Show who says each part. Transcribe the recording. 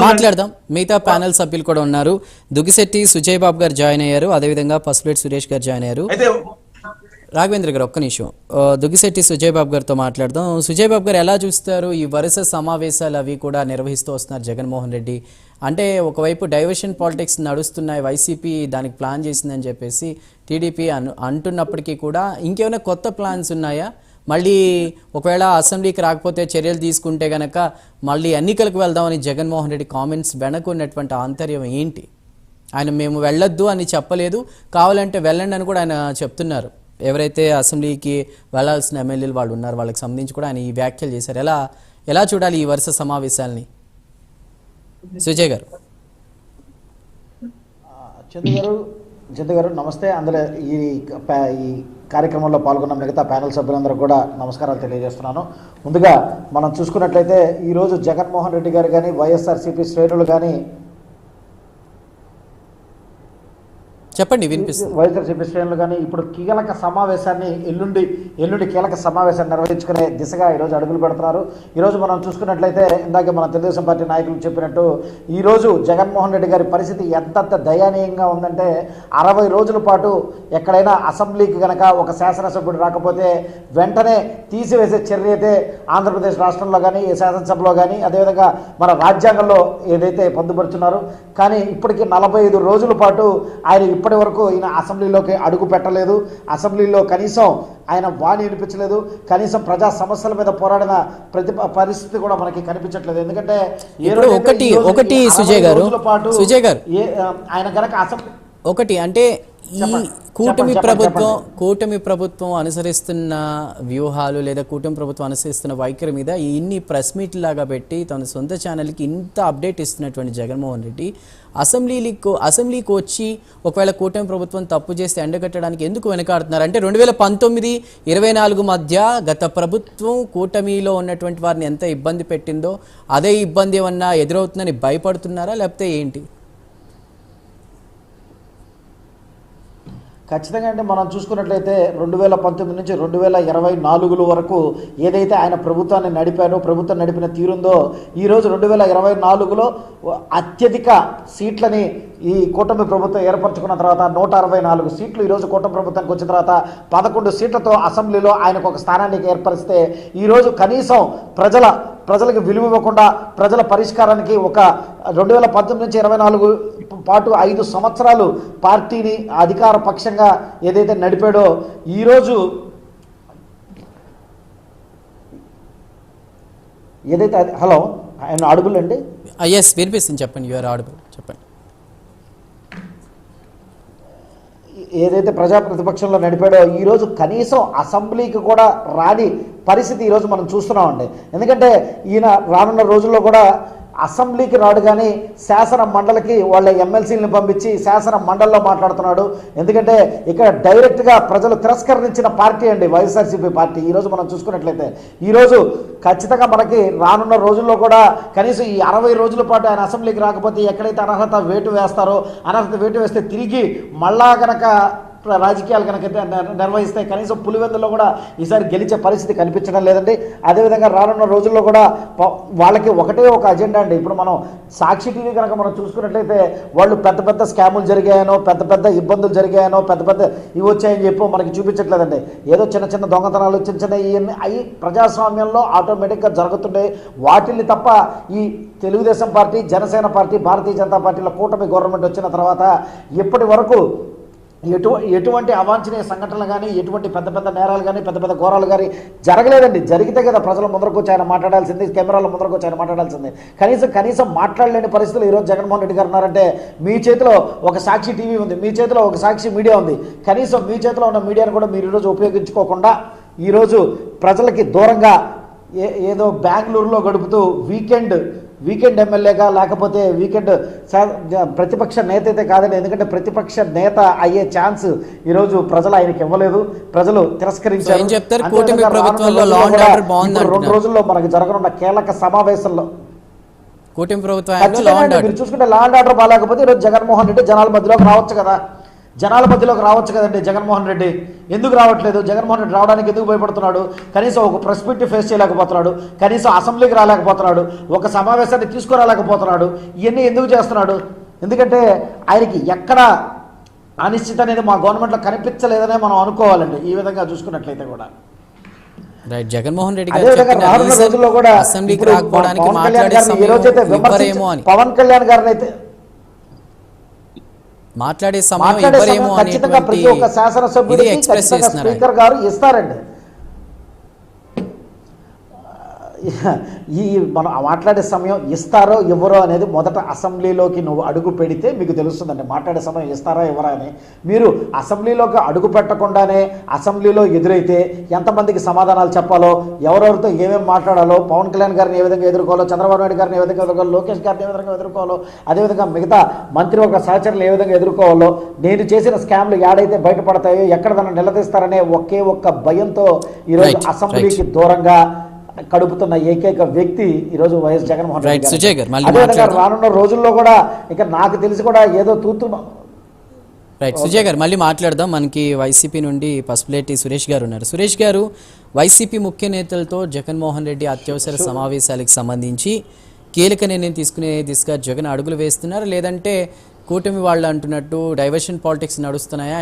Speaker 1: మాట్లాడదాం. మిగతా ప్యానెల్ సభ్యులు కూడా ఉన్నారు. దుగ్గిశెట్టి సుజయ్ బాబు గారు జాయిన్ అయ్యారు, అదేవిధంగా పసుపులేటి సురేష్ గారు జాయిన్ అయ్యారు. రాఘవేంద్ర గారు ఒక్క నిమిషం, దుగ్గిశెట్టి సుజయ్ బాబు గారితో మాట్లాడదాం. సుజయ్ బాబు గారు ఎలా చూస్తారు ఈ వరుస సమావేశాలు అవి కూడా నిర్వహిస్తూ వస్తున్నారు జగన్మోహన్ రెడ్డి? అంటే ఒకవైపు డైవర్షన్ పాలిటిక్స్ నడుస్తున్నాయి, వైసీపీ దానికి ప్లాన్ చేసిందని చెప్పేసి టీడీపీ అంటున్నప్పటికీ కూడా ఇంకేమైనా కొత్త ప్లాన్స్ ఉన్నాయా? మళ్ళీ ఒకవేళ అసెంబ్లీకి రాకపోతే చర్యలు తీసుకుంటే గనక మళ్ళీ ఎన్నికలకు వెళ్దామని జగన్మోహన్ రెడ్డి కామెంట్స్ వెనకున్నటువంటి ఆంతర్యం ఏంటి? ఆయన మేము వెళ్ళొద్దు అని చెప్పలేదు, కావాలంటే వెళ్ళండి అని కూడా ఆయన చెప్తున్నారు. ఎవరైతే అసెంబ్లీకి వెళ్లాల్సిన ఎమ్మెల్యేలు వాళ్ళు ఉన్నారు వాళ్ళకి సంబంధించి కూడా ఆయన ఈ వ్యాఖ్యలు చేశారు. ఎలా చూడాలి ఈ వరుస సమావేశాలని సుజయ్ గారు?
Speaker 2: చందు గారు నమస్తే. అందులో ఈ కార్యక్రమంలో పాల్గొన్న మిగతా ప్యానెల్ సభ్యులందరూ కూడా నమస్కారాలు తెలియజేస్తున్నాను. ముందుగా మనం చూసుకున్నట్లయితే ఈరోజు జగన్మోహన్ రెడ్డి గారు కానీ వైఎస్ఆర్సీపీ శ్రేణులు కానీ
Speaker 1: చెప్పండి వినిపిస్తుంది.
Speaker 2: వైఎస్ఆర్సీపీ శ్రేణులు కానీ ఇప్పుడు కీలక సమావేశాన్ని ఎల్లుండి కీలక సమావేశాన్ని నిర్వహించుకునే దిశగా ఈరోజు అడుగులు పెడుతున్నారు. ఈరోజు మనం చూసుకున్నట్లయితే ఇందాక మన తెలుగుదేశం పార్టీ నాయకులు చెప్పినట్టు ఈరోజు జగన్మోహన్ రెడ్డి గారి పరిస్థితి ఎంత దయనీయంగా ఉందంటే 60 రోజుల పాటు ఎక్కడైనా అసెంబ్లీకి కనుక ఒక శాసనసభ్యుడు రాకపోతే వెంటనే తీసివేసే చర్య అయితే ఆంధ్రప్రదేశ్ రాష్ట్రంలో కానీ శాసనసభలో కానీ అదేవిధంగా మన రాజ్యాంగంలో ఏదైతే పొందుపరుచున్నారో కానీ ఇప్పటికీ 45 రోజుల పాటు ఆయన ఇప్పటి వరకు ఈయన అసెంబ్లీలోకి అడుగు పెట్టలేదు. అసెంబ్లీలో కనీసం ఆయన వాణి వినిపించలేదు. కనీసం ప్రజా సమస్యల మీద పోరాడిన పరిస్థితి కూడా మనకి కనిపించట్లేదు. ఎందుకంటే
Speaker 1: ఒకటి సుజయ్ గారు
Speaker 2: ఆయన కనుక అసెంబ్లీ
Speaker 1: ఒకటి అంటే ఈ కూటమి ప్రభుత్వం అనుసరిస్తున్న వ్యూహాలు లేదా కూటమి ప్రభుత్వం అనుసరిస్తున్న వైఖరి మీద ఇన్ని ప్రెస్ మీట్ లాగా పెట్టి తన సొంత ఛానల్కి ఇంత అప్డేట్ ఇస్తున్నటువంటి జగన్మోహన్ రెడ్డి అసెంబ్లీకి వచ్చి ఒకవేళ కూటమి ప్రభుత్వం తప్పు చేస్తే ఎండగట్టడానికి ఎందుకు వెనకాడుతున్నారు? అంటే 2019-24 మధ్య గత ప్రభుత్వం కూటమిలో ఉన్నటువంటి వారిని ఎంత ఇబ్బంది పెట్టిందో అదే ఇబ్బంది ఏమన్నా ఎదురవుతుందని భయపడుతున్నారా లేకపోతే ఏంటి?
Speaker 2: ఖచ్చితంగా అంటే మనం చూసుకున్నట్లయితే 2019 నుంచి 2024 వరకు ఏదైతే ఆయన ప్రభుత్వాన్ని నడిపారో ప్రభుత్వం నడిపిన తీరుందో ఈరోజు 2024లో అత్యధిక సీట్లని ఈ కూటమి ప్రభుత్వం ఏర్పరచుకున్న తర్వాత 164 సీట్లు ఈరోజు కూటమి ప్రభుత్వానికి వచ్చిన తర్వాత 11 సీట్లతో అసెంబ్లీలో ఆయనకు ఒక స్థానాన్ని ఏర్పరిస్తే ఈరోజు కనీసం ప్రజలకు విలువ ఇవ్వకుండా ప్రజల పరిష్కారానికి ఒక 2019 నుంచి 24 పాటు 5 సంవత్సరాలు పార్టీని అధికార పక్షంగా ఏదైతే నడిపాడో ఈరోజు ఏదైతే హలో ఆయన ఆడిబుల్ అండి
Speaker 1: వినిపిస్తుంది చెప్పండి. యూఆర్ ఆడిబుల్ చెప్పండి.
Speaker 2: ఏదైతే ప్రతిపక్షంలో నడిపాడో ఈరోజు కనీసం అసెంబ్లీకి కూడా రాని పరిస్థితి ఈరోజు మనం చూస్తున్నామండి. ఎందుకంటే ఈయన రానున్న రోజుల్లో కూడా అసెంబ్లీకి రాడు కానీ శాసన మండలికి వాళ్ళ ఎమ్మెల్సీలను పంపించి శాసన మండలిలో మాట్లాడుతున్నాడు. ఎందుకంటే ఇక్కడ డైరెక్ట్గా ప్రజలు తిరస్కరించిన పార్టీ అండి వైఎస్ఆర్సీపీ పార్టీ. ఈరోజు మనం చూసుకున్నట్లయితే ఈరోజు ఖచ్చితంగా మనకి రానున్న రోజుల్లో కూడా కనీసం ఈ 60 రోజుల పాటు ఆయన అసెంబ్లీకి రాకపోతే ఎక్కడైతే అనర్హత వేటు వేస్తారో అనర్హత వేటు వేస్తే తిరిగి మళ్ళా కనుక రాజకీయాలు కనుక నిర్వహిస్తే కనీసం పులివెందులో కూడా ఈసారి గెలిచే పరిస్థితి కనిపించడం లేదండి. అదేవిధంగా రానున్న రోజుల్లో కూడా వాళ్ళకి ఒకటే ఒక అజెండా అండి. ఇప్పుడు మనం సాక్షి టీవీ కనుక మనం చూసుకున్నట్లయితే వాళ్ళు పెద్ద స్కాములు జరిగాయనో పెద్ద ఇబ్బందులు జరిగాయనో పెద్ద ఇవి వచ్చాయని చెప్పి మనకి చూపించట్లేదండి. ఏదో చిన్న దొంగతనాలు చిన్న ఇవన్నీ అవి ప్రజాస్వామ్యంలో ఆటోమేటిక్గా జరుగుతుండే వాటిల్ని తప్ప ఈ తెలుగుదేశం పార్టీ జనసేన పార్టీ భారతీయ జనతా పార్టీల కూటమి గవర్నమెంట్ వచ్చిన తర్వాత ఇప్పటి వరకు ఎటువంటి అవాంఛనీయ సంఘటనలు కానీ ఎటువంటి పెద్ద నేరాలు కానీ పెద్ద ఘోరాలు కానీ జరగలేదండి. జరిగితే కదా ప్రజల ముందరకు వచ్చి ఆయన మాట్లాడాల్సింది, కెమెరాల ముందరకు వచ్చి ఆయన మాట్లాడాల్సింది. కనీసం మాట్లాడలేని పరిస్థితులు ఈరోజు జగన్మోహన్ రెడ్డి గారు ఉన్నారంటే మీ చేతిలో ఒక సాక్షి టీవీ ఉంది, మీ చేతిలో ఒక సాక్షి మీడియా ఉంది. కనీసం మీ చేతిలో ఉన్న మీడియాను కూడా మీరు ఈరోజు ఉపయోగించుకోకుండా ఈరోజు ప్రజలకి దూరంగా ఏదో బెంగళూరులో గడుపుతూ వీకెండ్ ఎమ్మెల్యేగా లేకపోతే వీకెండ్ ప్రతిపక్ష నేత అయితే కాదండి. ఎందుకంటే ప్రతిపక్ష నేత అయ్యే ఛాన్స్ ఈరోజు ప్రజలు ఆయనకి ఇవ్వలేదు, ప్రజలు తిరస్కరించారు. 2 రోజుల్లో మనకు జరగనున్న కీలక సమావేశంలో
Speaker 1: కూటమి ప్రభుత్వం
Speaker 2: మీరు చూసుకుంటే లా అండ్ ఆర్డర్ బాగాలేకపోతే ఈరోజు జగన్మోహన్ రెడ్డి జనాల మధ్యలోకి రావచ్చు కదా. జనాల మధ్యలోకి రావచ్చు కదండి జగన్మోహన్ రెడ్డి, ఎందుకు రావట్లేదు? జగన్మోహన్ రెడ్డి రావడానికి ఎందుకు భయపడుతున్నాడు? కనీసం ఒక ప్రెస్ మీట్ ఫేస్ చేయలేకపోతున్నాడు, కనీసం అసెంబ్లీకి రాలేకపోతున్నాడు, ఒక సమావేశాన్ని తీసుకురాలేకపోతున్నాడు. ఇవన్నీ ఎందుకు చేస్తున్నాడు? ఎందుకంటే ఆయనకి ఎక్కడ అనిశ్చిత అనేది మా గవర్నమెంట్లో కనిపించలేదనే మనం అనుకోవాలండి ఈ విధంగా చూసుకున్నట్లయితే కూడా.
Speaker 1: రైట్, జగన్మోహన్ రెడ్డి
Speaker 2: అదే విధంగా రానున్న రోజుల్లో కూడా
Speaker 1: అసెంబ్లీకి
Speaker 2: ఇప్పుడు
Speaker 1: రాకపోవడానికి
Speaker 2: పవన్ కళ్యాణ్
Speaker 1: మాట్లాడే
Speaker 2: గారిని ఈ రోజైతే
Speaker 1: ఇవ్వరేమో అని
Speaker 2: పవన్ కళ్యాణ్ గారిని అయితే
Speaker 1: మాట్లాడే సమయం ఇవ్వరేమో
Speaker 2: ఖచ్చితంగా ప్రతి ఒక్క శాసనసభ్యుడికి ఖచ్చితంగా స్పీకర్ గారు ఇస్తారండి. ఈ మనం మాట్లాడే సమయం ఇస్తారో ఇవ్వరో అనేది మొదట అసెంబ్లీలోకి నువ్వు అడుగు పెడితే మీకు తెలుస్తుందండి మాట్లాడే సమయం ఇస్తారా ఇవ్వరా అని. మీరు అసెంబ్లీలోకి అడుగు పెట్టకుండానే అసెంబ్లీలో ఎదురైతే ఎంతమందికి సమాధానాలు చెప్పాలో, ఎవరెవరితో ఏమేమి మాట్లాడాలో, పవన్ కళ్యాణ్ గారిని ఏ విధంగా ఎదుర్కోవాలో, చంద్రబాబు నాయుడు గారిని ఏ విధంగా ఎదుర్కోవాలో, లోకేష్ గారిని ఏ విధంగా ఎదుర్కోవాలో, అదేవిధంగా మిగతా మంత్రివర్గ సహచరులు ఏ విధంగా ఎదుర్కోవాలో, నేను చేసిన స్కామ్లు ఏడైతే బయటపడతాయో ఎక్కడ దాన్ని నిలదీస్తారనే ఒకే ఒక్క భయంతో ఈరోజు అసెంబ్లీకి దూరంగా కడుపుతున్న ఏకైక వ్యక్తి ఈరోజు వైఎస్ జగన్మోహన్ రెడ్డి గారు. అదేవిధంగా రానున్న రోజుల్లో కూడా ఇక నాకు తెలిసి కూడా ఏదో
Speaker 1: రైట్ సుజయ్ గారు మళ్ళీ మాట్లాడదాం. మనకి వైసీపీ నుండి పసుపులేటి సురేష్ గారు ఉన్నారు. సురేష్ గారు, వైసీపీ ముఖ్య నేతలతో జగన్మోహన్ రెడ్డి అత్యవసర సమావేశాలకు సంబంధించి కీలక నిర్ణయం తీసుకునే దిశగా జగన్ అడుగులు వేస్తున్నారు, లేదంటే కూటమి వాళ్ళు అంటున్నట్టు డైవర్షన్ పాలిటిక్స్ నడుస్తున్నాయా?